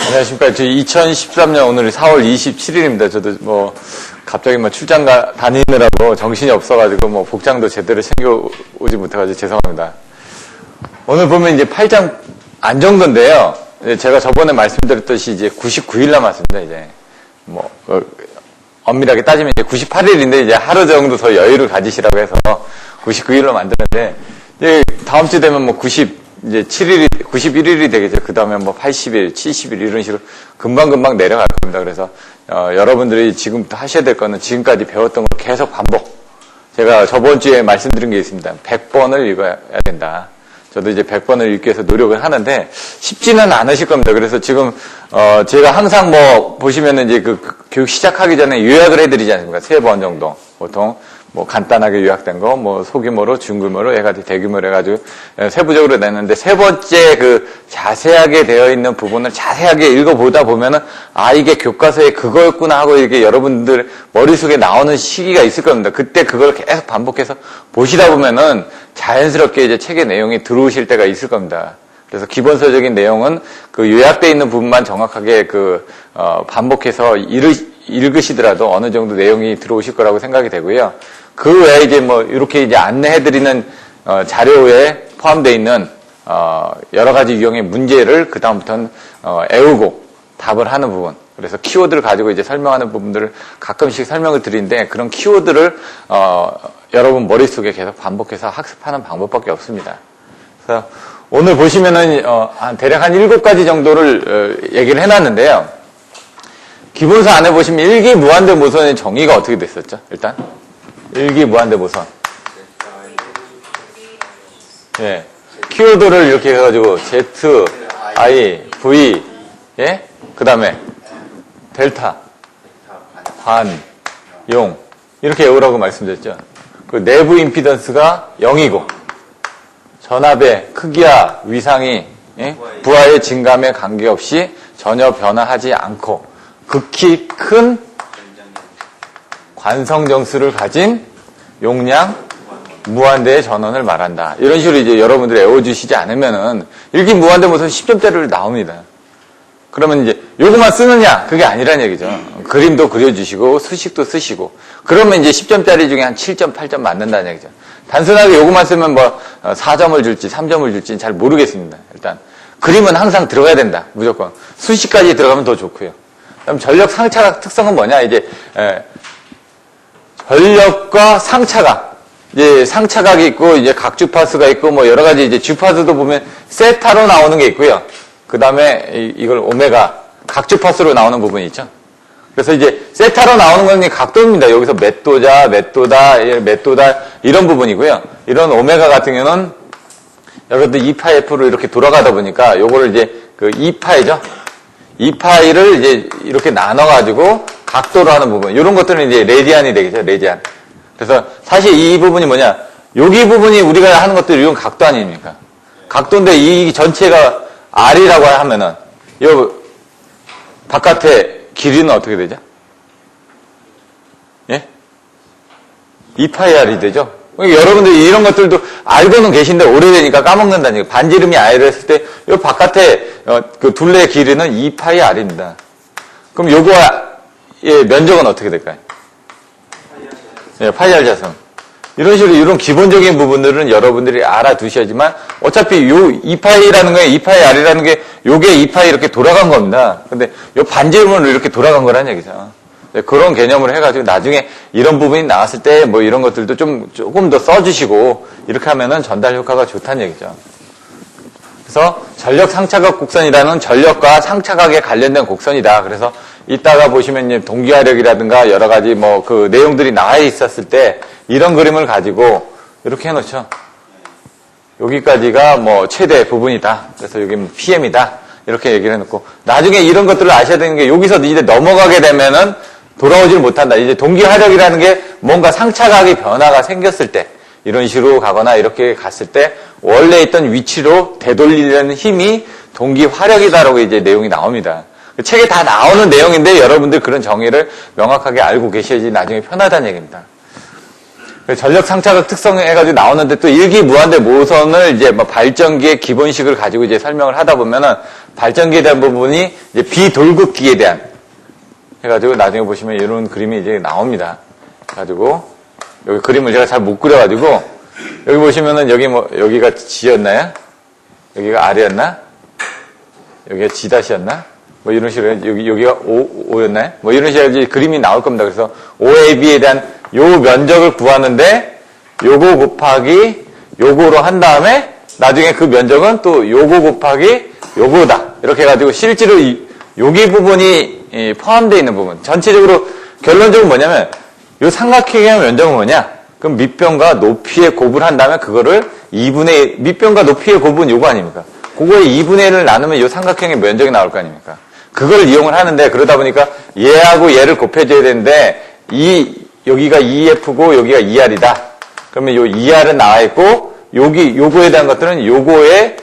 안녕하십니까. 2013년 오늘이 4월 27일입니다. 저도 갑자기 출장 다니느라고 정신이 없어가지고 복장도 제대로 챙겨오지 못해가지고 죄송합니다. 오늘 보면 이제 8장 안정도인데요. 제가 저번에 말씀드렸듯이 이제 99일 남았습니다. 이제 엄밀하게 따지면 이제 98일인데 이제 하루 정도 더 여유를 가지시라고 해서 99일로 만드는데 이제 다음 주 되면 91일이 되겠죠. 그 다음에 80일, 70일 이런 식으로 금방금방 내려갈 겁니다. 그래서 여러분들이 지금부터 하셔야 될 거는 지금까지 배웠던 걸 계속 반복. 제가 저번 주에 말씀드린 게 있습니다. 100번을 읽어야 된다. 저도 이제 100번을 읽기 위해서 노력을 하는데 쉽지는 않으실 겁니다. 그래서 지금 제가 항상 보시면은 이제 그 교육 시작하기 전에 요약을 해드리지 않습니까? 3번 정도 보통. 간단하게 요약된 거, 소규모로, 중규모로 해가지고, 대규모로 해가지고, 세부적으로 냈는데, 세 번째 자세하게 되어 있는 부분을 자세하게 읽어보다 보면은, 이게 교과서에 그거였구나 하고, 이렇게 여러분들 머릿속에 나오는 시기가 있을 겁니다. 그때 그걸 계속 반복해서 보시다 보면은, 자연스럽게 이제 책의 내용이 들어오실 때가 있을 겁니다. 그래서 기본서적인 내용은 요약되어 있는 부분만 정확하게 반복해서 읽으시더라도 어느 정도 내용이 들어오실 거라고 생각이 되고요. 그 외에 이제 이렇게 이제 안내해드리는 자료에 포함되어 있는 여러 가지 유형의 문제를 그 다음부터는 애우고 답을 하는 부분. 그래서 키워드를 가지고 이제 설명하는 부분들을 가끔씩 설명을 드리는데 그런 키워드를 여러분 머릿속에 계속 반복해서 학습하는 방법밖에 없습니다. 그래서 오늘 보시면은 대략 한 7가지 정도를 얘기를 해놨는데요. 기본서 안에 보시면 일기무한대모선의 정의가 어떻게 됐었죠? 일단 일기무한대모선. 예, 키워드를 이렇게 해가지고 Z, I, V, 예, 그 다음에 델타, 반, 용 이렇게 외우라고 말씀드렸죠. 그 내부 임피던스가 0이고 전압의 크기와 위상이 부하의 증감에 관계없이 전혀 변화하지 않고 극히 큰 관성정수를 가진 용량 무한대의 전원을 말한다. 이런 식으로 이제 여러분들이 외워주시지 않으면은 일기무한대모선 10점대를 나옵니다. 그러면 이제 요것만 쓰느냐? 그게 아니란 얘기죠. 그림도 그려주시고 수식도 쓰시고 그러면 이제 10점짜리 중에 한 7점, 8점 맞는다는 얘기죠. 단순하게 요것만 쓰면 4점을 줄지 3점을 줄지는 잘 모르겠습니다. 일단 그림은 항상 들어가야 된다. 무조건. 수식까지 들어가면 더 좋고요. 그럼 전력 상차각 특성은 뭐냐? 이제 전력과 상차각. 이제 상차각이 있고 이제 각주파수가 있고 여러 가지 이제 주파수도 보면 세타로 나오는 게 있고요. 그다음에 이걸 오메가 각주파수로 나오는 부분이 있죠. 그래서 이제 세타로 나오는 건 각도입니다. 여기서 몇 도자, 몇 도다 이런 부분이고요. 이런 오메가 같은 경우는 여러분들 2파이F로 이렇게 돌아가다 보니까 요거를 이제 2파이죠. 2파이를 이제 이렇게 나눠가지고 각도로 하는 부분. 이런 것들은 이제 레디안이 되겠죠. 레디안. 그래서 사실 이 부분이 뭐냐. 여기 부분이 우리가 하는 것들 이건 각도 아닙니까? 각도인데 이 전체가 R이라고 하면은 요 바깥의 길이는 어떻게 되죠? 예? 2파이 R이 되죠? 여러분들이 이런 것들도 알고는 계신데 오래되니까 까먹는다는 얘기예요. 반지름이 R을 했을 때 요 바깥에 그 둘레의 길이는 2파이 R입니다. 그럼 요거의 면적은 어떻게 될까요? 예, 파이 R 자선. 이런 식으로 이런 기본적인 부분들은 여러분들이 알아두셔야지만 어차피 요 2파이라는 거에 2파이 R이라는 게 요게 2파이 이렇게 돌아간 겁니다. 근데 요 반지름으로 이렇게 돌아간 거라는 얘기죠. 그런 개념을 해가지고 나중에 이런 부분이 나왔을 때 이런 것들도 조금 더 써주시고 이렇게 하면은 전달 효과가 좋다는 얘기죠. 그래서 전력 상차각 곡선이라는 전력과 상차각에 관련된 곡선이다. 그래서 이따가 보시면 동기화력이라든가 여러 가지 그 내용들이 나와 있었을 때 이런 그림을 가지고 이렇게 해놓죠. 여기까지가 최대 부분이다. 그래서 여기 PM이다. 이렇게 얘기를 해놓고 나중에 이런 것들을 아셔야 되는 게 여기서 이제 넘어가게 되면은 돌아오질 못한다. 이제 동기화력이라는 게 뭔가 상차각의 변화가 생겼을 때 이런 식으로 가거나 이렇게 갔을 때 원래 있던 위치로 되돌리려는 힘이 동기화력이다라고 이제 내용이 나옵니다. 책에 다 나오는 내용인데 여러분들 그런 정의를 명확하게 알고 계셔야지 나중에 편하다는 얘기입니다. 전력 상차각 특성 해가지고 나오는데 또 일기 무한대 모선을 이제 뭐 발전기의 기본식을 가지고 이제 설명을 하다 보면은 발전기에 대한 부분이 이제 비돌극기에 대한 해가지고 나중에 보시면 이런 그림이 이제 나옵니다. 가지고 여기 그림을 제가 잘 못 그려가지고 여기 보시면은 여기 뭐 여기가 G였나요? 여기가 R이었나? 여기가 G-였나? 뭐 이런 식으로 여기가 O였나요? 뭐 이런 식으로 이제 그림이 나올 겁니다. 그래서 OAB에 대한 요 면적을 구하는데 요거 곱하기 요거로 한 다음에 나중에 그 면적은 또 요거 곱하기 요거다. 이렇게 해가지고 실제로 여기 부분이 포함되어 있는 부분. 전체적으로 결론적으로 뭐냐면 요 삼각형의 면적은 뭐냐? 그럼 밑변과 높이의 곱을 한 다음에 그거를 2분의 1, 밑변과 높이의 곱은 요거 아닙니까? 그거의 2분의 1을 나누면 요 삼각형의 면적이 나올 거 아닙니까? 그걸 이용을 하는데 그러다 보니까 얘하고 얘를 곱해줘야 되는데 여기가 2F고 여기가 2R이다. 그러면 요 2R은 나와 있고 요거에 대한 것들은 요거에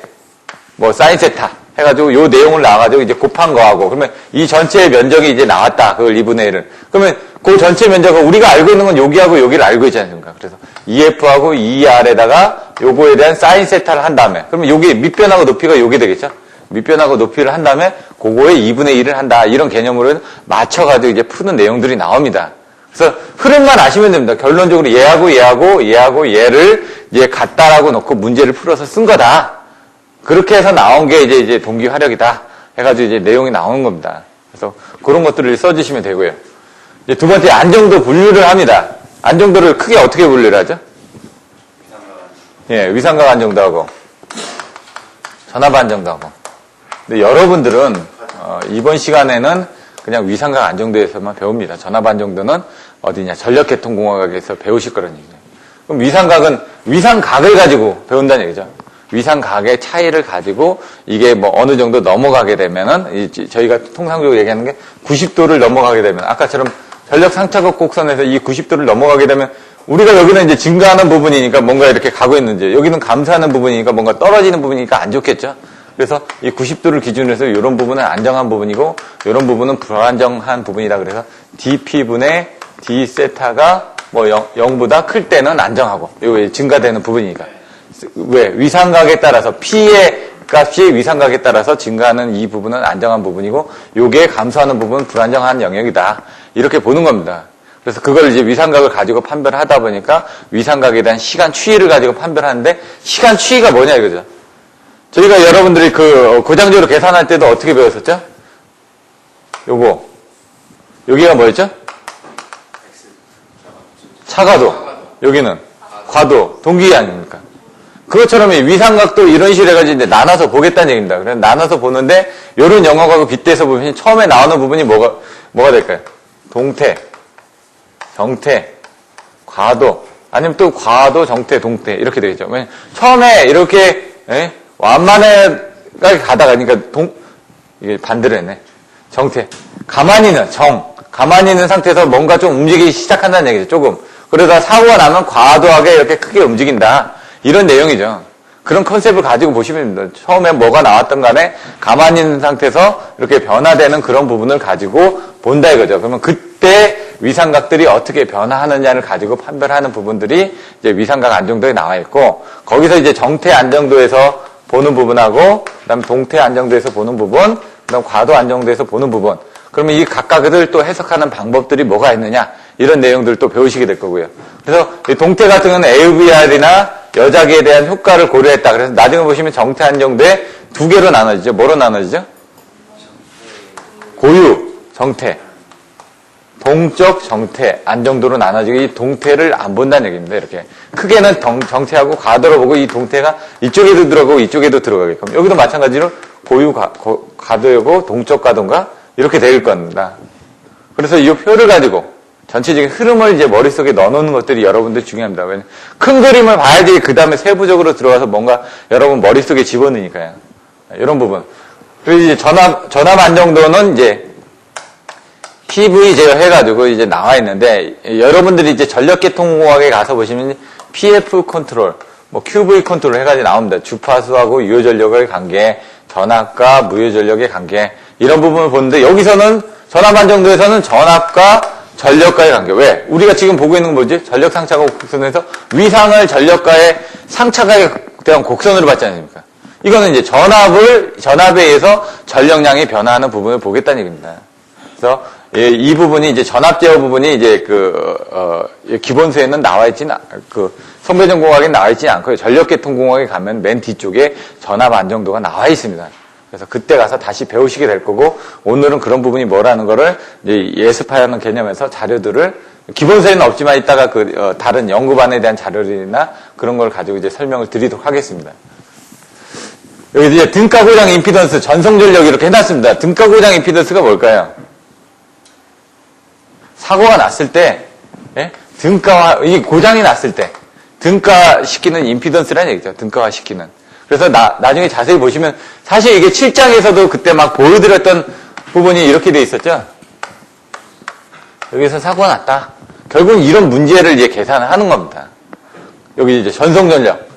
뭐 사인 세타 해가지고 요 내용을 나와가지고 이제 곱한 거하고 그러면 이 전체의 면적이 이제 나왔다. 그걸 2분의 1을. 그러면 그 전체 면적은 우리가 알고 있는 건 여기하고 여기를 알고 있지 않습니까? 그래서 2F하고 2R에다가 요거에 대한 사인 세타를 한 다음에 그러면 여기 밑변하고 높이가 요게 되겠죠? 밑변하고 높이를 한 다음에 그거에 2분의 1을 한다. 이런 개념으로 맞춰가지고 이제 푸는 내용들이 나옵니다. 그래서 흐름만 아시면 됩니다. 결론적으로 얘하고 얘를 이제 같다라고 놓고 문제를 풀어서 쓴 거다. 그렇게 해서 나온 게 이제 동기 화력이다. 해가지고 이제 내용이 나오는 겁니다. 그래서 그런 것들을 써주시면 되고요. 이제 두 번째 안정도 분류를 합니다. 안정도를 크게 어떻게 분류를 하죠? 예, 위상각 안정도하고 전압 안정도하고. 근데 여러분들은 이번 시간에는 그냥 위상각 안정도에서만 배웁니다. 전압 안정도는 어디냐? 전력계통공학에서 배우실 거라는 얘기죠. 그럼 위상각은 위상각을 가지고 배운다는 얘기죠. 위상각의 차이를 가지고 이게 뭐 어느 정도 넘어가게 되면은 저희가 통상적으로 얘기하는 게 90도를 넘어가게 되면 아까처럼 전력 상차각 곡선에서 이 90도를 넘어가게 되면 우리가 여기는 이제 증가하는 부분이니까 뭔가 이렇게 가고 있는지 여기는 감소하는 부분이니까 뭔가 떨어지는 부분이니까 안 좋겠죠. 그래서 이 90도를 기준으로 해서 이런 부분은 안정한 부분이고 이런 부분은 불안정한 부분이다. 그래서 dp분의 d 세타가 뭐 0보다 클 때는 안정하고 이거 증가되는 부분이니까. 왜? 위상각에 따라서 P의 값이 위상각에 따라서 증가하는 이 부분은 안정한 부분이고 요게 감소하는 부분은 불안정한 영역이다. 이렇게 보는 겁니다. 그래서 그걸 이제 위상각을 가지고 판별을 하다 보니까 위상각에 대한 시간 추이를 가지고 판별하는데 시간 추이가 뭐냐 이거죠. 저희가 여러분들이 고장적으로 계산할 때도 어떻게 배웠었죠? 여기가 뭐였죠? 차가도. 여기는 과도. 동기 아닙니까? 그것처럼 위상각도 이런 식으로 해가지고 이제 나눠서 보겠다는 얘기입니다. 그래서 나눠서 보는데, 요런 영역하고 빗대서 보면 처음에 나오는 부분이 뭐가 될까요? 동태, 정태, 과도, 아니면 또 과도, 정태, 동태, 이렇게 되겠죠. 처음에 이렇게, 완만하게 가다가, 그러니까 이게 반대로 했네. 정태. 가만히 있는 상태에서 뭔가 좀 움직이기 시작한다는 얘기죠, 조금. 그러다 사고가 나면 과도하게 이렇게 크게 움직인다. 이런 내용이죠. 그런 컨셉을 가지고 보시면 됩니다. 처음에 뭐가 나왔던 간에 가만히 있는 상태에서 이렇게 변화되는 그런 부분을 가지고 본다 이거죠. 그러면 그때 위상각들이 어떻게 변화하느냐를 가지고 판별하는 부분들이 이제 위상각 안정도에 나와 있고, 거기서 이제 정태 안정도에서 보는 부분하고, 그 다음에 동태 안정도에서 보는 부분, 그 다음 과도 안정도에서 보는 부분. 그러면 이 각각을 또 해석하는 방법들이 뭐가 있느냐, 이런 내용들을 또 배우시게 될 거고요. 그래서 이 동태 같은 경우는 AVR이나 여자기에 대한 효과를 고려했다. 그래서 나중에 보시면 정태 안정도에 두 개로 나눠지죠. 뭐로 나눠지죠? 고유, 정태. 동적, 정태, 안정도로 나눠지고 이 동태를 안 본다는 얘기입니다. 이렇게. 크게는 정태하고 과도로 보고 이 동태가 이쪽에도 들어가고 이쪽에도 들어가게끔. 여기도 마찬가지로 고유, 과도이고 동적 과도인가? 이렇게 될 겁니다. 그래서 이 표를 가지고 전체적인 흐름을 이제 머릿속에 넣어놓는 것들이 여러분들 중요합니다. 왜냐면 큰 그림을 봐야지 그 다음에 세부적으로 들어가서 뭔가 여러분 머릿속에 집어넣으니까요. 이런 부분. 그리고 이제 전압 안정도는 이제 PV 제어해가지고 이제 나와 있는데, 여러분들이 이제 전력계통공학에 가서 보시면 PF 컨트롤, 뭐 QV 컨트롤 해가지고 나옵니다. 주파수하고 유효전력의 관계, 전압과 무효전력의 관계, 이런 부분을 보는데, 여기서는 전압 안정도에서는 전압과 전력과의 관계. 왜? 우리가 지금 보고 있는 건 뭐지? 전력 상차가 곡선에서 위상을 전력과의 상차에 대한 곡선으로 봤지 않습니까? 이거는 이제 전압에 의해서 전력량이 변화하는 부분을 보겠다는 얘기입니다. 그래서 이 부분이 이제 전압 제어 부분이 이제 기본서에는 나와 있지는, 성배전공학에 나와 있지 않고요. 전력계통공학에 가면 맨 뒤쪽에 전압 안정도가 나와 있습니다. 그래서 그때 가서 다시 배우시게 될 거고, 오늘은 그런 부분이 뭐라는 거를 이제 예습하는 개념에서 자료들을, 기본서에는 없지만 이따가 다른 연구반에 대한 자료들이나 그런 걸 가지고 이제 설명을 드리도록 하겠습니다. 여기 이제 등가 고장 임피던스, 전송전력 이렇게 해놨습니다. 등가 고장 임피던스가 뭘까요? 사고가 났을 때, 예? 이 고장이 났을 때, 등가시키는 임피던스라는 얘기죠. 등가화시키는. 그래서 나중에 자세히 보시면, 사실 이게 7장에서도 그때 막 보여드렸던 부분이 이렇게 돼 있었죠. 여기서 사고가 났다. 결국 이런 문제를 이제 계산을 하는 겁니다. 여기 이제 전송전력.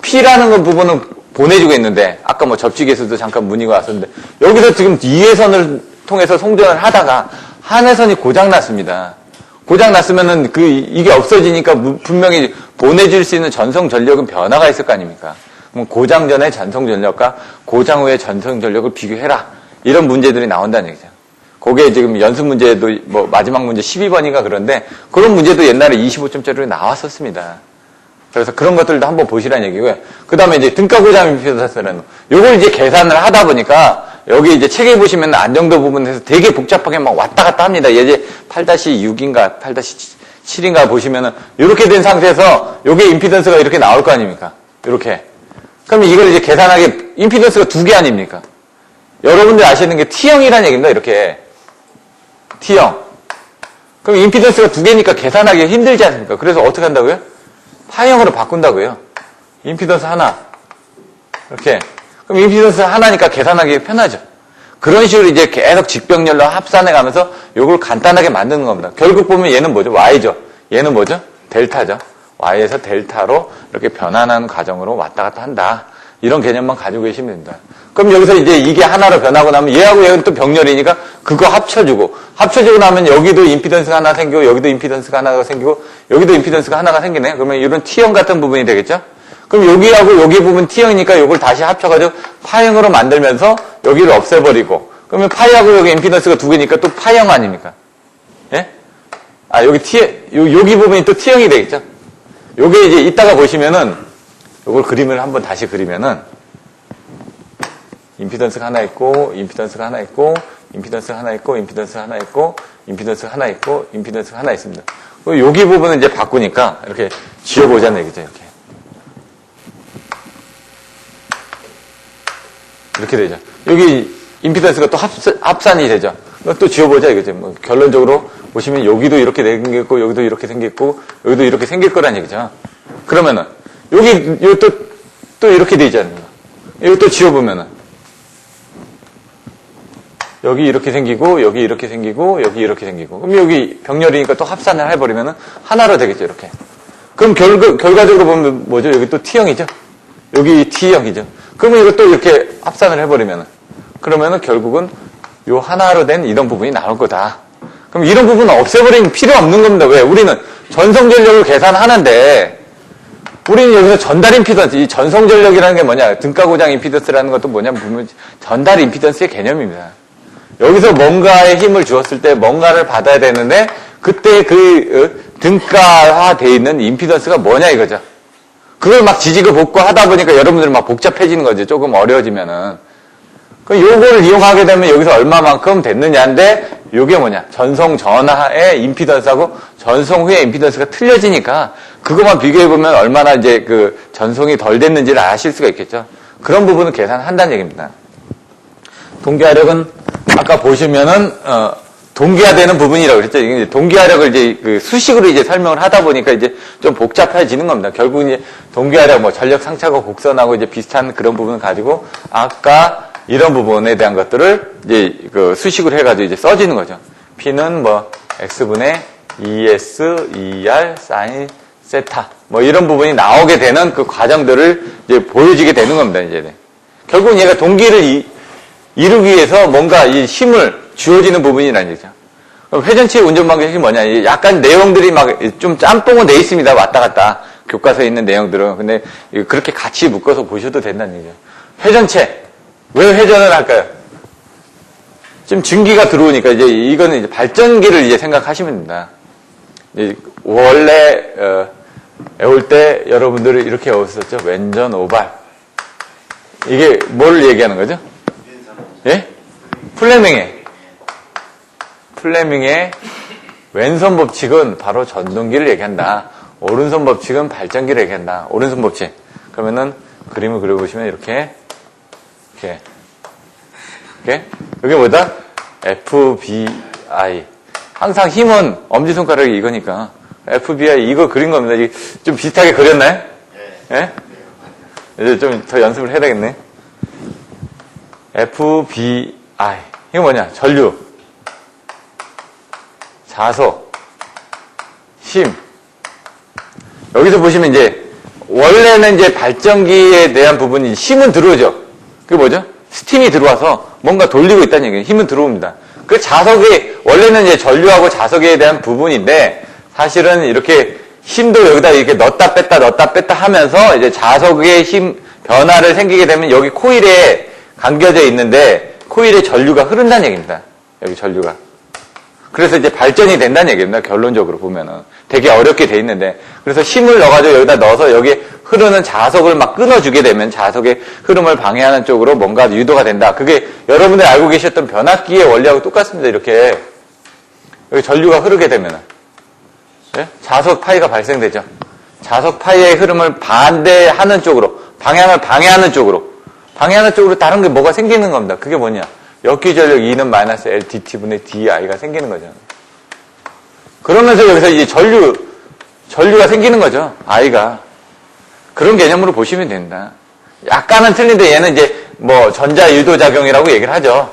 P라는 부분은 보내주고 있는데, 아까 뭐 접지기에서도 잠깐 문의가 왔었는데, 여기서 지금 2회선을 통해서 송전을 하다가, 한 회선이 고장났습니다. 고장났으면은 이게 없어지니까 분명히 보내줄 수 있는 전송 전력은 변화가 있을 거 아닙니까? 그럼 고장 전의 전송 전력과 고장 후의 전송 전력을 비교해라. 이런 문제들이 나온다는 얘기죠. 그게 지금 연습 문제도 뭐 마지막 문제 12번인가 그런데 그런 문제도 옛날에 25점짜리로 나왔었습니다. 그래서 그런 것들도 한번 보시라는 얘기고요. 그 다음에 이제 등가 고장 임피던스라는 요걸 이제 계산을 하다 보니까 여기 이제 책에 보시면 안정도 부분에서 되게 복잡하게 막 왔다 갔다 합니다. 예제 8-6인가 8-7인가 보시면은 이렇게 된 상태에서 요게 임피던스가 이렇게 나올 거 아닙니까? 이렇게. 그럼 이걸 이제 계산하게 임피던스가 2개 아닙니까? 여러분들 아시는 게 T형이라는 얘기입니다. 이렇게. T형. 그럼 임피던스가 2개니까 계산하기 힘들지 않습니까? 그래서 어떻게 한다고요? 파형으로 바꾼다고요. 임피던스 하나. 이렇게. 그럼 임피던스 하나니까 계산하기 편하죠. 그런 식으로 이제 계속 직병렬로 합산해 가면서 요걸 간단하게 만드는 겁니다. 결국 보면 얘는 뭐죠? Y죠. 얘는 뭐죠? 델타죠. Y에서 델타로 이렇게 변환하는 과정으로 왔다 갔다 한다. 이런 개념만 가지고 계시면 됩니다. 그럼 여기서 이제 이게 하나로 변하고 나면 얘하고 얘는 또 병렬이니까 그거 합쳐주고 나면 여기도 임피던스가 하나 생기고 여기도 임피던스가 하나가 생기고 여기도 임피던스가 하나가 생기네. 그러면 이런 T형 같은 부분이 되겠죠? 그럼 여기하고 여기 부분 T형이니까 이걸 다시 합쳐가지고 파형으로 만들면서 여기를 없애버리고 그러면 파이하고 여기 임피던스가 2개니까 또 파형 아닙니까? 예? 여기 부분이 또 T형이 되겠죠? 요게 이제 이따가 보시면은 요걸 그림을 한번 다시 그리면은 임피던스가 하나 있고 임피던스가 하나 있고 임피던스가 하나 있고 임피던스가 하나 있고 임피던스가 하나 있고 임피던스가 하나 있습니다. 여기 부분은 이제 바꾸니까 이렇게 지워보자는 얘기죠. 이렇게 되죠. 여기 임피던스가 또 합산이 되죠. 또 지워보자 이거죠. 뭐 결론적으로 보시면 여기도 이렇게 생겼고 여기도 이렇게 생겼고 여기도 이렇게 생길 거란 얘기죠. 그러면은 여기 또 이렇게 되지 않습니까? 여기 또 지워보면은 여기 이렇게 생기고 여기 이렇게 생기고 여기 이렇게 생기고 그럼 여기 병렬이니까 또 합산을 해버리면은 하나로 되겠죠. 이렇게. 그럼 결과적으로 보면 뭐죠? 여기 또 T형이죠. 여기 T형이죠. 그러면 이거 또 이렇게 합산을 해버리면은 그러면은 결국은 요 하나로 된 이런 부분이 나올 거다. 그럼 이런 부분은 없애버리면 필요 없는 겁니다. 왜? 우리는 전송전력을 계산하는데 우리는 여기서 전달 임피던스, 이 전송전력이라는 게 뭐냐? 등가고장 임피던스라는 것도 뭐냐면 보면 전달 임피던스의 개념입니다. 여기서 뭔가에 힘을 주었을 때 뭔가를 받아야 되는데 그때 등가화되어 있는 임피던스가 뭐냐 이거죠. 그걸 막 지지고 볶고 하다 보니까 여러분들 막 복잡해지는 거죠. 조금 어려워지면은. 그럼 요거를 이용하게 되면 여기서 얼마만큼 됐느냐인데 요게 뭐냐. 전송 전하의 임피던스하고 전송 후의 임피던스가 틀려지니까 그것만 비교해보면 얼마나 이제 전송이 덜 됐는지를 아실 수가 있겠죠. 그런 부분은 계산한다는 얘기입니다. 동기화력은 아까 보시면은, 동기화되는 부분이라고 그랬죠. 이게 동기화력을 이제 수식으로 이제 설명을 하다 보니까 이제 좀 복잡해지는 겁니다. 결국 이제 동기화력, 뭐 전력 상차고 곡선하고 이제 비슷한 그런 부분을 가지고 아까 이런 부분에 대한 것들을 이제 수식으로 해가지고 이제 써지는 거죠. P는 뭐 X분의 ES, ER, 사인, 세타. 뭐 이런 부분이 나오게 되는 그 과정들을 이제 보여지게 되는 겁니다, 이제. 결국은 얘가 동기를 이루기 위해서 뭔가 이 힘을 주어지는 부분이라는 얘기죠. 그럼 회전체의 운전 방식이 뭐냐? 약간 내용들이 막 좀 짬뽕은 돼 있습니다. 왔다 갔다. 교과서에 있는 내용들은. 근데 그렇게 같이 묶어서 보셔도 된다는 얘기죠. 회전체. 왜 회전을 할까요? 지금 증기가 들어오니까 이제 이거는 이제 발전기를 이제 생각하시면 됩니다. 원래 외울 때 여러분들이 이렇게 외웠었죠. 왼전 오발. 이게 뭘 얘기하는 거죠? 예? 플레밍의 왼손 법칙은 바로 전동기를 얘기한다. 오른손 법칙은 발전기를 얘기한다. 오른손 법칙. 그러면은 그림을 그려보시면 이렇게. 여기 뭐다? FBI. 항상 힘은 엄지손가락이 이거니까. FBI 이거 그린 겁니다. 좀 비슷하게 그렸나요? 예? 이제 좀 더 연습을 해야 되겠네. FBI. 이거 뭐냐? 전류, 자속, 힘. 여기서 보시면 이제 원래는 이제 발전기에 대한 부분이 힘은 들어오죠. 그게 뭐죠? 스팀이 들어와서 뭔가 돌리고 있다는 얘기예요. 힘은 들어옵니다. 그 자석이 원래는 이제 전류하고 자석에 대한 부분인데 사실은 이렇게 힘도 여기다 이렇게 넣었다 뺐다 하면서 이제 자석의 힘 변화를 생기게 되면 여기 코일에 감겨져 있는데 코일에 전류가 흐른다는 얘기입니다. 여기 전류가. 그래서 이제 발전이 된다는 얘기입니다. 결론적으로 보면은. 되게 어렵게 돼 있는데. 그래서 힘을 넣어가지고 여기다 넣어서 여기 흐르는 자석을 막 끊어주게 되면 자석의 흐름을 방해하는 쪽으로 뭔가 유도가 된다. 그게 여러분들이 알고 계셨던 변압기의 원리하고 똑같습니다. 이렇게. 여기 전류가 흐르게 되면은. 예? 자석 파이가 발생되죠. 자석 파이의 흐름을 반대하는 쪽으로, 방향을 방해하는 쪽으로 다른 게 뭐가 생기는 겁니다. 그게 뭐냐? 역기전력 E는 마이너스 LDT분의 DI가 생기는 거죠. 그러면서 여기서 이제 전류가 생기는 거죠. I가. 그런 개념으로 보시면 된다. 약간은 틀린데 얘는 이제 뭐 전자유도작용이라고 얘기를 하죠.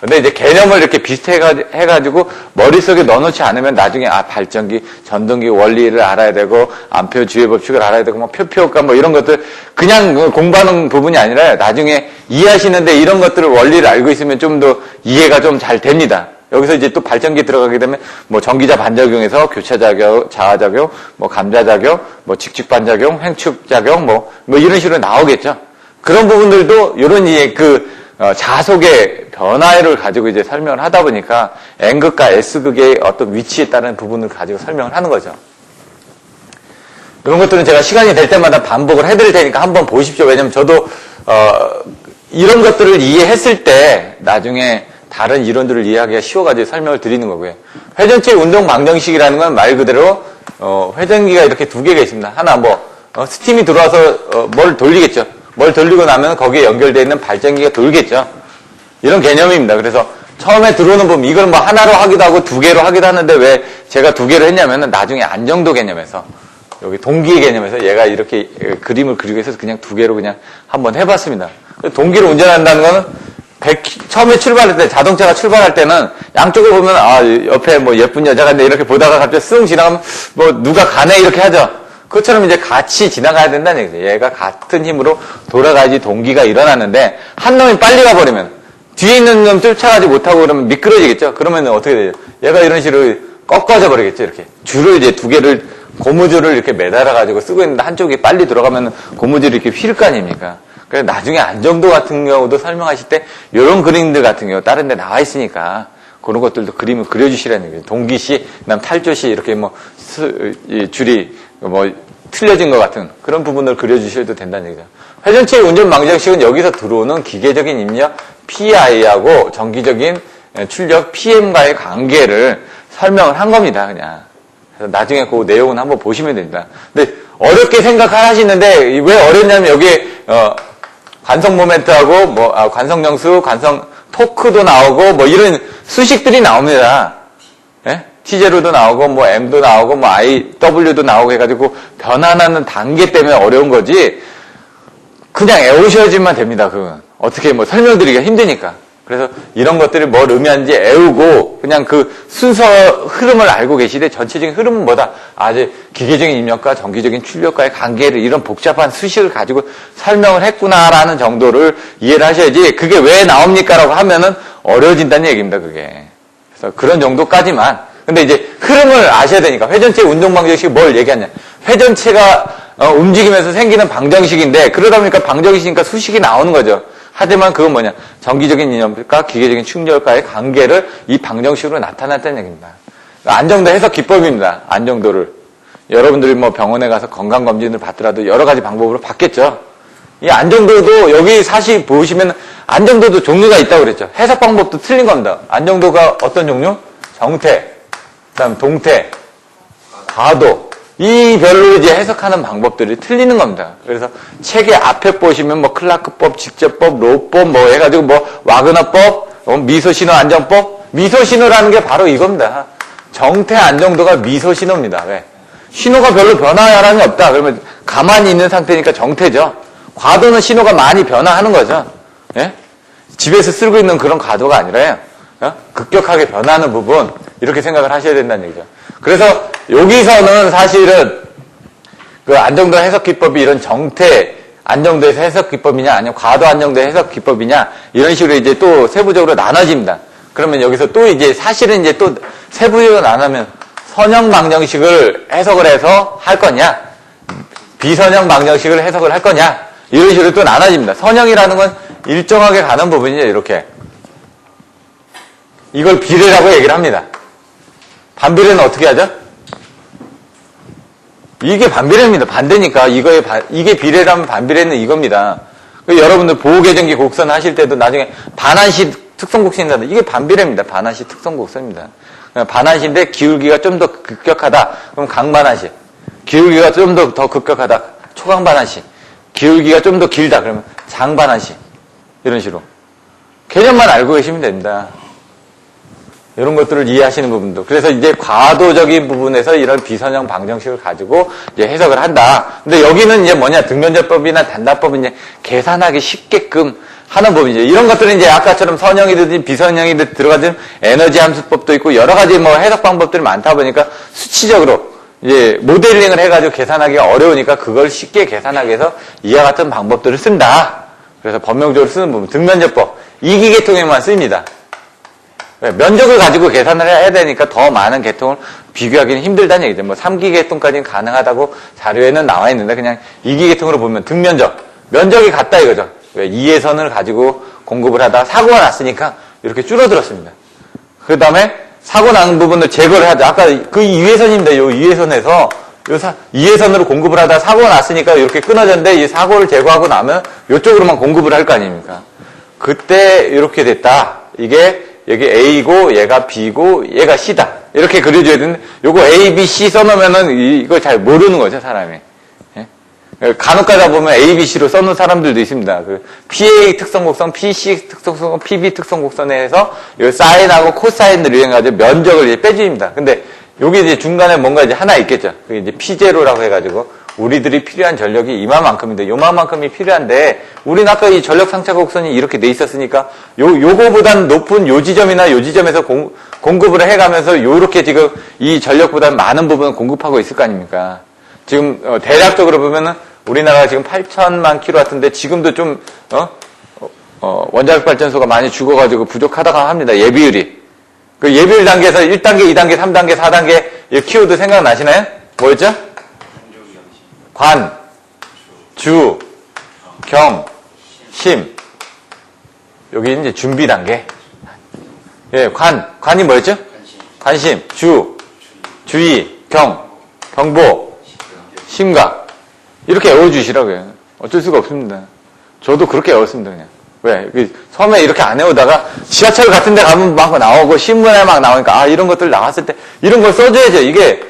근데 이제 개념을 이렇게 비슷해가지고 머릿속에 넣어놓지 않으면 나중에 발전기, 전동기 원리를 알아야 되고 암페어 주의 법칙을 알아야 되고 뭐 표표효과 뭐 이런 것들 그냥 공부하는 부분이 아니라 나중에 이해하시는데 이런 것들을 원리를 알고 있으면 좀 더 이해가 좀 잘 됩니다. 여기서 이제 또 발전기 들어가게 되면 뭐 전기자 반작용에서 교차작용, 자화작용, 뭐 감자작용, 뭐 직직반작용, 횡축작용 뭐 이런 식으로 나오겠죠. 그런 부분들도 이런 자속의 변화를 가지고 이제 설명을 하다 보니까 N극과 S극의 어떤 위치에 따른 부분을 가지고 설명을 하는 거죠. 이런 것들은 제가 시간이 될 때마다 반복을 해드릴 테니까 한번 보십시오. 왜냐면 저도 이런 것들을 이해했을 때 나중에 다른 이론들을 이해하기가 쉬워가지고 설명을 드리는 거고요. 회전체 운동 방정식이라는 건 말 그대로 회전기가 이렇게 두 개가 있습니다. 하나 스팀이 들어와서 뭘 돌리겠죠. 뭘 돌리고 나면 거기에 연결되어 있는 발전기가 돌겠죠. 이런 개념입니다. 그래서 처음에 들어오는 부분 이걸 뭐 하나로 하기도 하고 두 개로 하기도 하는데 왜 제가 두 개로 했냐면은 나중에 안정도 개념에서 여기 동기의 개념에서 얘가 이렇게 그림을 그리고 있어서 그냥 두 개로 그냥 한번 해봤습니다. 동기를 운전한다는 거는 처음에 출발할 때 자동차가 출발할 때는 양쪽을 보면 옆에 뭐 예쁜 여자가 있는데 이렇게 보다가 갑자기 쓱 지나가면 뭐 누가 가네 이렇게 하죠. 그것처럼 이제 같이 지나가야 된다는 얘기죠. 얘가 같은 힘으로 돌아가야지 동기가 일어나는데 한 놈이 빨리 가버리면 뒤에 있는 놈 쫓아가지 못하고 그러면 미끄러지겠죠. 그러면 어떻게 되죠? 얘가 이런 식으로 꺾어져 버리겠죠. 이렇게 줄을 이제 두 개를 고무줄을 이렇게 매달아 가지고 쓰고 있는데 한쪽이 빨리 들어가면 고무줄이 이렇게 휠 거 아닙니까? 그래서 나중에 안정도 같은 경우도 설명하실 때 이런 그림들 같은 경우 다른 데 나와 있으니까 그런 것들도 그림을 그려주시라는 얘기죠. 동기시, 그다음 탈조시 이렇게 줄이 틀려진 것 같은 그런 부분을 그려주셔도 된다는 얘기죠. 회전체의 운전 방정식은 여기서 들어오는 기계적인 입력 PI하고 정기적인 출력 PM과의 관계를 설명을 한 겁니다. 그냥. 그래서 나중에 그 내용은 한번 보시면 됩니다. 근데 어렵게 생각하시는데 왜 어렵냐면 여기에 관성 모멘트하고 관성 정수, 관성 토크도 나오고 뭐 이런 수식들이 나옵니다. 예? T0도 나오고 M도 나오고 IW도 나오고 해가지고 변화하는 단계 때문에 어려운 거지 그냥 애우셔야지만 됩니다. 그건 어떻게 설명드리기가 힘드니까. 그래서 이런 것들이 뭘 의미하는지 애우고 그냥 그 순서 흐름을 알고 계시되 전체적인 흐름은 뭐다? 아주 기계적인 입력과 정기적인 출력과의 관계를 이런 복잡한 수식을 가지고 설명을 했구나라는 정도를 이해를 하셔야지 그게 왜 나옵니까? 라고 하면은 어려워진다는 얘기입니다. 그게. 그래서 그런 정도까지만. 근데 이제 흐름을 아셔야 되니까 회전체 운동 방정식이 뭘 얘기하냐. 회전체가 움직이면서 생기는 방정식인데 그러다 보니까 방정식이니까 수식이 나오는 거죠. 하지만 그건 뭐냐. 정기적인 이념과 기계적인 충돌과의 관계를 이 방정식으로 나타났다는 얘기입니다. 안정도 해석 기법입니다. 안정도를. 여러분들이 뭐 병원에 가서 건강검진을 받더라도 여러 가지 방법으로 받겠죠. 이 안정도도 여기 사실 보시면 안정도도 종류가 있다고 그랬죠. 해석 방법도 틀린 겁니다. 안정도가 어떤 종류? 정태, 그다음 동태, 과도. 이 별로 이제 해석하는 방법들이 틀리는 겁니다. 그래서 책의 앞에 보시면 뭐 클라크법, 직접법, 로법 뭐 해가지고 뭐 와그너법, 미소신호 안정법. 미소신호라는 게 바로 이겁니다. 정태 안정도가 미소신호입니다. 왜? 신호가 별로 변화하는 게 없다. 그러면 가만히 있는 상태니까 정태죠. 과도는 신호가 많이 변화하는 거죠. 예? 집에서 쓰고 있는 그런 과도가 아니라요. 급격하게 변하는 부분 이렇게 생각을 하셔야 된다는 얘기죠. 그래서 여기서는 사실은 그 안정도 해석 기법이 이런 정태 안정도에서 해석 기법이냐 아니면 과도 안정도 해석 기법이냐 이런 식으로 이제 또 세부적으로 나눠집니다. 그러면 여기서 또 이제 사실은 이제 또 세부적으로 나누면 선형 방정식을 해석을 해서 할 거냐 비선형 방정식을 해석을 할 거냐 이런 식으로 또 나눠집니다. 선형이라는 건 일정하게 가는 부분이죠. 이렇게 이걸 비례라고 얘기를 합니다. 반비례는 어떻게 하죠? 이게 반비례입니다. 반대니까 이게 비례라면 반비례는 이겁니다. 여러분들 보호계정기 곡선 하실 때도 나중에 반환시 특성곡선이다. 이게 반비례입니다. 반환시 특성곡선입니다. 반환시인데 기울기가 좀 더 급격하다. 그럼 강반환시. 기울기가 좀 더 급격하다. 초강반환시. 기울기가 좀 더 길다. 그러면 장반환시. 이런 식으로. 개념만 알고 계시면 됩니다. 이런 것들을 이해하시는 부분도. 그래서 이제 과도적인 부분에서 이런 비선형 방정식을 가지고 이제 해석을 한다. 근데 여기는 이제 뭐냐, 등변제법이나 단답법은 이제 계산하기 쉽게끔 하는 법이죠. 이런 것들은 이제 아까처럼 선형이든 비선형이든 들어가진 에너지 함수법도 있고 여러 가지 뭐 해석 방법들이 많다 보니까 수치적으로 이제 모델링을 해가지고 계산하기가 어려우니까 그걸 쉽게 계산하기 위해서 이와 같은 방법들을 쓴다. 그래서 법명적으로 쓰는 부분, 등변제법. 이기계통에만 쓰입니다. 면적을 가지고 계산을 해야 되니까 더 많은 계통을 비교하기는 힘들다는 얘기죠. 뭐 3기 계통까지는 가능하다고 자료에는 나와 있는데 그냥 2기 계통으로 보면 등면적, 면적이 같다 이거죠. 2회선을 가지고 공급을 하다가 사고가 났으니까 이렇게 줄어들었습니다. 그 다음에 사고 난 부분을 제거를 하죠. 아까 그 2회선입니다. 이 2회선에서 2회선으로 공급을 하다가 사고가 났으니까 이렇게 끊어졌는데 이 사고를 제거하고 나면 이쪽으로만 공급을 할 거 아닙니까? 그때 이렇게 됐다. 이게 여기 A고 얘가 B고 얘가 C다. 이렇게 그려줘야 되는데 요거 A, B, C 써놓으면은 이걸 잘 모르는 거죠, 사람이. 예? 간혹 가다 보면 A, B, C로 써놓은 사람들도 있습니다. 그 PA 특성곡선, PC 특성곡선, PB 특성곡선에서 요 사인하고 코사인을 이용해가지고 면적을 이제 빼줍니다. 근데 여기 이제 중간에 뭔가 이제 하나 있겠죠. 그게 이제 P0라고 해가지고 우리들이 필요한 전력이 이만큼인데 요만큼이 필요한데 우리는 아까 이 전력 상차 곡선이 이렇게 돼 있었으니까 요거보다는 높은 요 지점이나 요 지점에서 공급을 해가면서 요렇게 지금 이 전력보다 많은 부분을 공급하고 있을 거 아닙니까? 지금 대략적으로 보면은 우리나라가 지금 8천만 킬로와트인데 지금도 좀 원자력 발전소가 많이 죽어가지고 부족하다고 합니다. 예비율이. 그 예비율 단계에서 1단계, 2단계, 3단계, 4단계 이 키워드 생각나시나요? 뭐였죠? 관, 주, 경, 심. 여기 이제 준비 단계. 예, 관이 뭐였죠? 관심, 주, 주의, 경보, 심각. 이렇게 외워주시라고요. 어쩔 수가 없습니다. 저도 그렇게 외웠습니다, 그냥. 왜? 처음에 이렇게 안 외우다가 지하철 같은 데 가면 막 나오고 신문에 막 나오니까 이런 것들 나왔을 때 이런 걸 써줘야죠. 이게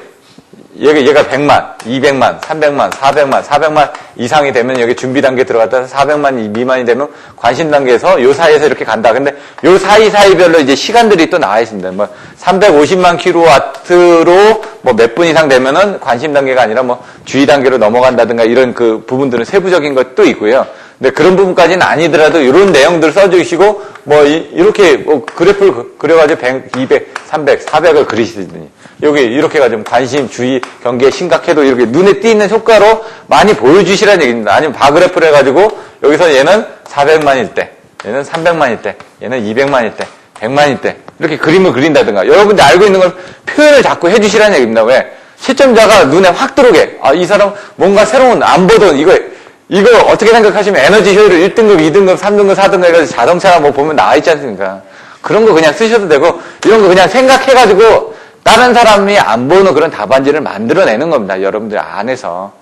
얘가 100만, 200만, 300만, 400만 이상이 되면 여기 준비 단계 들어갔다 400만 미만이 되면 관심 단계에서 요 사이에서 이렇게 간다. 근데 요 사이별로 이제 시간들이 또 나와 있습니다. 뭐 350만 킬로와트로 뭐 몇 분 이상 되면은 관심 단계가 아니라 뭐 주의 단계로 넘어간다든가 이런 그 부분들은 세부적인 것도 있고요. 근데 그런 부분까지는 아니더라도 이런 내용들 써주시고 뭐 이렇게 뭐 그래프를 그려가지고 100, 200, 300, 400을 그리시더니 여기 이렇게 가지고 관심, 주의, 경계, 심각해도 이렇게 눈에 띄는 효과로 많이 보여주시라는 얘기입니다. 아니면 바그래프를 해가지고 여기서 얘는 400만일 때, 얘는 300만일 때, 얘는 200만일 때 100만일 때 이렇게 그림을 그린다든가 여러분들 알고 있는 걸 표현을 자꾸 해주시라는 얘기입니다. 왜? 채점자가 눈에 확 들어오게 이 사람 뭔가 새로운 안 보던 이거 어떻게 생각하시면 에너지 효율을 1등급, 2등급, 3등급, 4등급 해가지고 자동차 뭐 보면 나와 있지 않습니까? 그런 거 그냥 쓰셔도 되고 이런 거 그냥 생각해가지고 다른 사람이 안 보는 그런 답안지를 만들어내는 겁니다. 여러분들 안에서.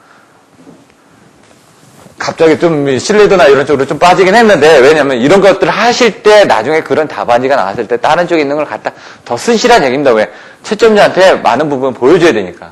갑자기 좀 신뢰도나 이런 쪽으로 좀 빠지긴 했는데 왜냐면 이런 것들을 하실 때 나중에 그런 답안지가 나왔을 때 다른 쪽에 있는 걸 갖다 더 쓰시라는 얘기입니다. 왜? 채점자한테 많은 부분 보여줘야 되니까.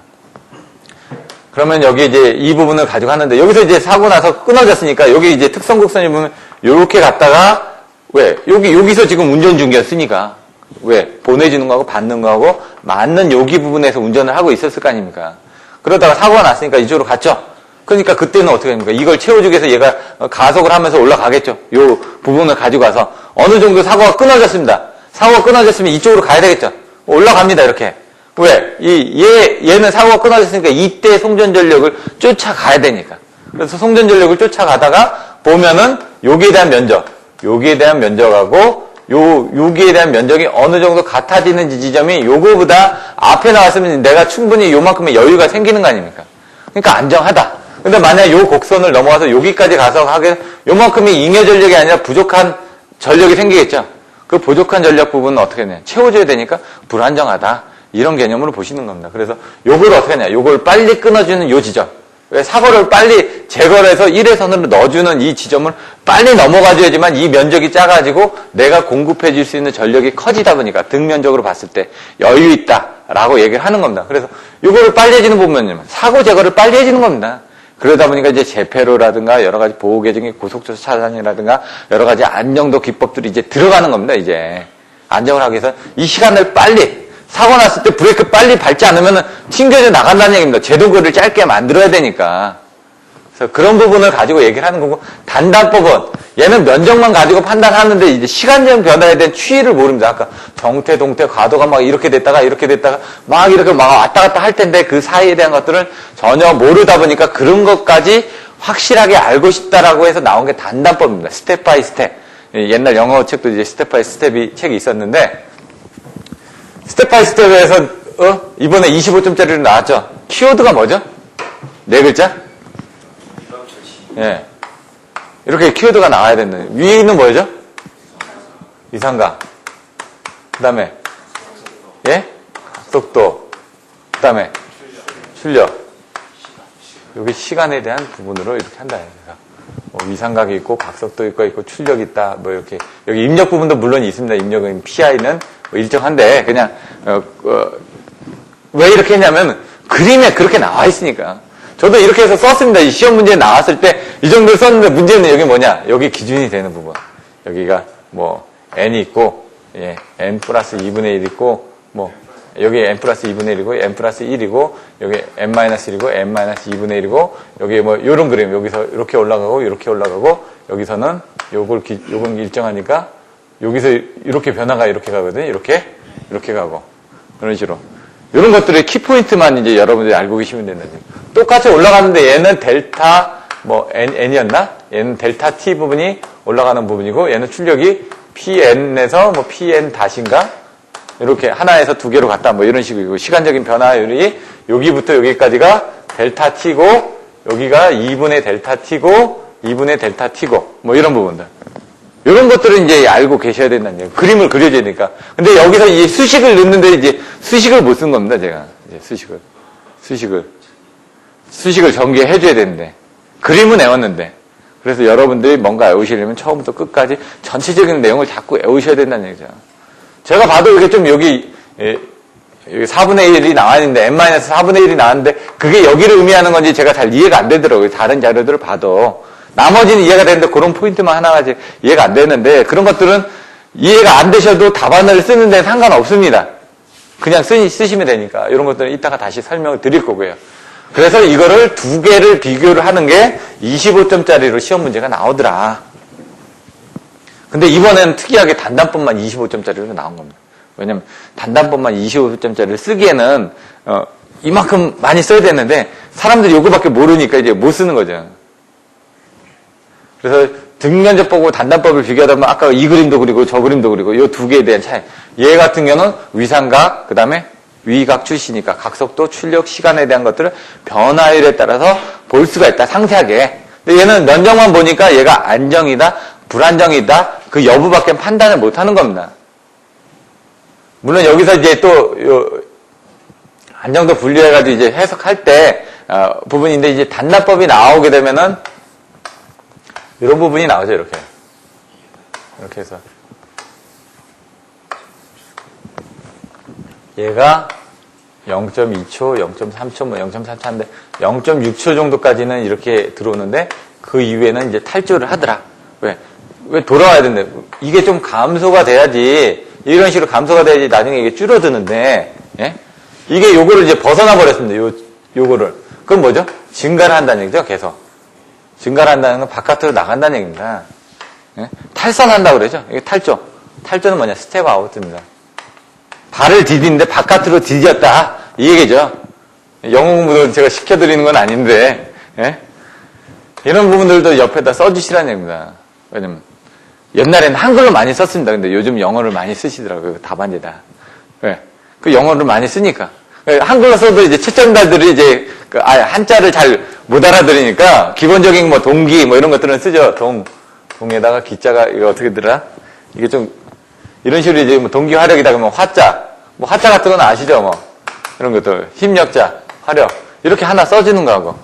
그러면 여기 이제 이 부분을 가지고 하는데 여기서 이제 사고 나서 끊어졌으니까 여기 이제 특성 곡선이 보면 요렇게 갔다가 왜? 여기서 지금 운전 중이었으니까 왜? 보내주는 거하고 받는 거하고 맞는 여기 부분에서 운전을 하고 있었을 거 아닙니까? 그러다가 사고가 났으니까 이쪽으로 갔죠? 그러니까 그때는 어떻게 됩니까? 이걸 채워주기 위해서 얘가 가속을 하면서 올라가겠죠? 요 부분을 가지고 와서 어느 정도 사고가 끊어졌습니다. 사고가 끊어졌으면 이쪽으로 가야 되겠죠? 올라갑니다, 이렇게. 왜? 얘는 사고가 끊어졌으니까 이때 송전전력을 쫓아가야 되니까. 그래서 송전전력을 쫓아가다가 보면은 여기에 대한 면적, 여기에 대한 면적하고 여기에 대한 면적이 어느 정도 같아지는 지점이 요거보다 앞에 나왔으면 내가 충분히 요만큼의 여유가 생기는 거 아닙니까? 그러니까 안정하다. 근데 만약 요 곡선을 넘어가서 여기까지 가서 하게 요만큼의 잉여 전력이 아니라 부족한 전력이 생기겠죠? 그 부족한 전력 부분은 어떻게 하냐? 채워줘야 되니까 불안정하다. 이런 개념으로 보시는 겁니다. 그래서 요걸 어떻게 하냐? 요걸 빨리 끊어주는 요 지점. 왜 사고를 빨리 제거를 해서 1회선으로 넣어주는 이 지점을 빨리 넘어가줘야지만 이 면적이 작아지고 내가 공급해 줄 수 있는 전력이 커지다 보니까 등면적으로 봤을 때 여유 있다라고 얘기를 하는 겁니다. 그래서 요거를 빨리 해주는 부분은 사고 제거를 빨리 해주는 겁니다. 그러다 보니까 이제 재폐로라든가 여러 가지 보호 계정의 고속도로 차단이라든가 여러 가지 안정도 기법들이 이제 들어가는 겁니다. 이제 안정을 하기 위해서 이 시간을 빨리 사고 났을 때 브레이크 빨리 밟지 않으면 튕겨져 나간다는 얘기입니다. 제동거리를 짧게 만들어야 되니까. 그래서 그런 부분을 가지고 얘기를 하는 거고, 단단법은 얘는 면적만 가지고 판단하는데 이제 시간적 변화에 대한 추이를 모릅니다. 아까 정태, 동태, 과도가 막 이렇게 됐다가 막 이렇게 막 왔다 갔다 할 텐데 그 사이에 대한 것들을 전혀 모르다 보니까 그런 것까지 확실하게 알고 싶다라고 해서 나온 게 단단법입니다. 스텝 바이 스텝. 옛날 영어 책도 이제 스텝 바이 스텝이 책이 있었는데, 스텝 바이 스텝에서 이번에 25점짜리로 나왔죠. 키워드가 뭐죠? 네 글자? 예. 이렇게 키워드가 나와야 된다. 위에 있는 뭐죠? 이상각. 그 다음에 예? 속도. 그 다음에 출력. 여기 시간에 대한 부분으로 이렇게 한다. 위상각이 있고 각속도 있고 출력이 있다. 뭐 이렇게 여기 입력 부분도 물론 있습니다. 입력은 PI는 일정한데 그냥 왜 이렇게 했냐면 그림에 그렇게 나와 있으니까. 저도 이렇게 해서 썼습니다. 이 시험 문제 나왔을 때 이 정도를 썼는데 문제는 여기 뭐냐? 여기 기준이 되는 부분. 여기가 뭐 n이 있고 예, n 플러스 2분의 1 있고 뭐 여기 n 플러스 2분의 1이고 n 플러스 1이고 여기 n 마이너스 1이고 n 마이너스 2분의 1이고 여기 뭐 요런 그림 여기서 이렇게 올라가고 이렇게 올라가고 여기서는 요건 일정하니까 여기서 이렇게 변화가 이렇게 가거든요. 이렇게 가고 그런 식으로 이런 것들의 키포인트만 이제 여러분들이 알고 계시면 되는 거예요. 똑같이 올라가는데 얘는 델타 뭐 n이었나? 얘는 델타 t 부분이 올라가는 부분이고 얘는 출력이 pn에서 뭐 pn 다신가? 이렇게 하나에서 두 개로 갔다 뭐 이런 식이고 시간적인 변화율이 여기부터 여기까지가 델타 t고 여기가 2분의 델타 t고 2분의 델타 t고 뭐 이런 부분들. 이런 것들은 이제 알고 계셔야 된다는 얘기예요. 그림을 그려줘야 되니까. 근데 여기서 이 수식을 넣는데 이제 수식을 못 쓴 겁니다, 제가. 이제 수식을 전개해줘야 되는데. 그림은 외웠는데. 그래서 여러분들이 뭔가 외우시려면 처음부터 끝까지 전체적인 내용을 자꾸 외우셔야 된다는 얘기죠. 제가 봐도 이렇게 좀 여기 4분의 1이 나와 있는데, n-4분의 1이 나왔는데, 그게 여기를 의미하는 건지 제가 잘 이해가 안 되더라고요. 다른 자료들을 봐도. 나머지는 이해가 되는데 그런 포인트만 하나가 이해가 안 되는데 그런 것들은 이해가 안 되셔도 답안을 쓰는 데는 상관없습니다. 그냥 쓰시면 되니까 이런 것들은 이따가 다시 설명을 드릴 거고요. 그래서 이거를 두 개를 비교를 하는 게 25점짜리로 시험 문제가 나오더라. 근데 이번에는 특이하게 단단법만 25점짜리로 나온 겁니다. 왜냐면 단단법만 25점짜리를 쓰기에는 이만큼 많이 써야 되는데 사람들이 이거밖에 모르니까 이제 못 쓰는 거죠. 그래서 등면접법하고 단단법을 비교하다 보면 아까 이 그림도 그리고 저 그림도 그리고 이 두 개에 대한 차이. 얘 같은 경우는 위상각, 그 다음에 위각 출시니까 각속도, 출력, 시간에 대한 것들을 변화율에 따라서 볼 수가 있다, 상세하게. 근데 얘는 면적만 보니까 얘가 안정이다, 불안정이다, 그 여부밖에 판단을 못 하는 겁니다. 물론 여기서 이제 또, 안정도 분류해가지고 이제 해석할 때, 부분인데 이제 단납법이 나오게 되면은, 이런 부분이 나오죠, 이렇게. 이렇게 해서. 얘가 0.2초, 0.3초, 뭐 0.3초인데 0.6초 정도까지는 이렇게 들어오는데 그 이후에는 이제 탈조를 하더라. 왜 돌아와야 된대? 이게 좀 감소가 돼야지, 이런 식으로 감소가 돼야지 나중에 이게 줄어드는데, 예? 이게 요거를 이제 벗어나 버렸습니다. 요거를. 그럼 뭐죠? 증가를 한다는 얘기죠, 계속. 증가를 한다는 건 바깥으로 나간다는 얘기입니다. 예? 탈선한다고 그러죠? 이게 탈조. 탈조는 뭐냐? 스텝 아웃입니다. 발을 디디는데 바깥으로 디뎠다, 이 얘기죠. 영어 공부도 제가 시켜드리는 건 아닌데, 예? 이런 부분들도 옆에다 써주시라는 얘기입니다. 왜냐면 옛날에는 한글로 많이 썼습니다. 근데 요즘 영어를 많이 쓰시더라고요. 답안지에다. 왜? 그 영어를 많이 쓰니까. 한글로 써도 이제 채점자들이 이제 한자를 잘 못 알아들으니까 기본적인 뭐 동기 뭐 이런 것들은 쓰죠. 동에다가 기자가 이거 어떻게 들어라? 이게 좀 이런 식으로 이제 뭐 동기 화력이다 그러면 화자, 뭐 화자 같은 건 아시죠? 뭐 이런 것들 힘력자, 화력 이렇게 하나 써주는 거하고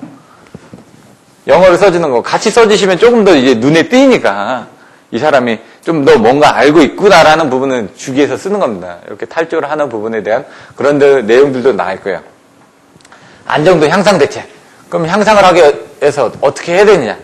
영어를 써주는 거 같이 써주시면 조금 더 이제 눈에 띄니까 이 사람이 좀 더 뭔가 알고 있구나라는 부분은 주기해서 쓰는 겁니다. 이렇게 탈조를 하는 부분에 대한 그런 내용들도 나올 거예요. 안정도 향상 대책. 그럼 향상을 하기 위해서 어떻게 해야 되느냐?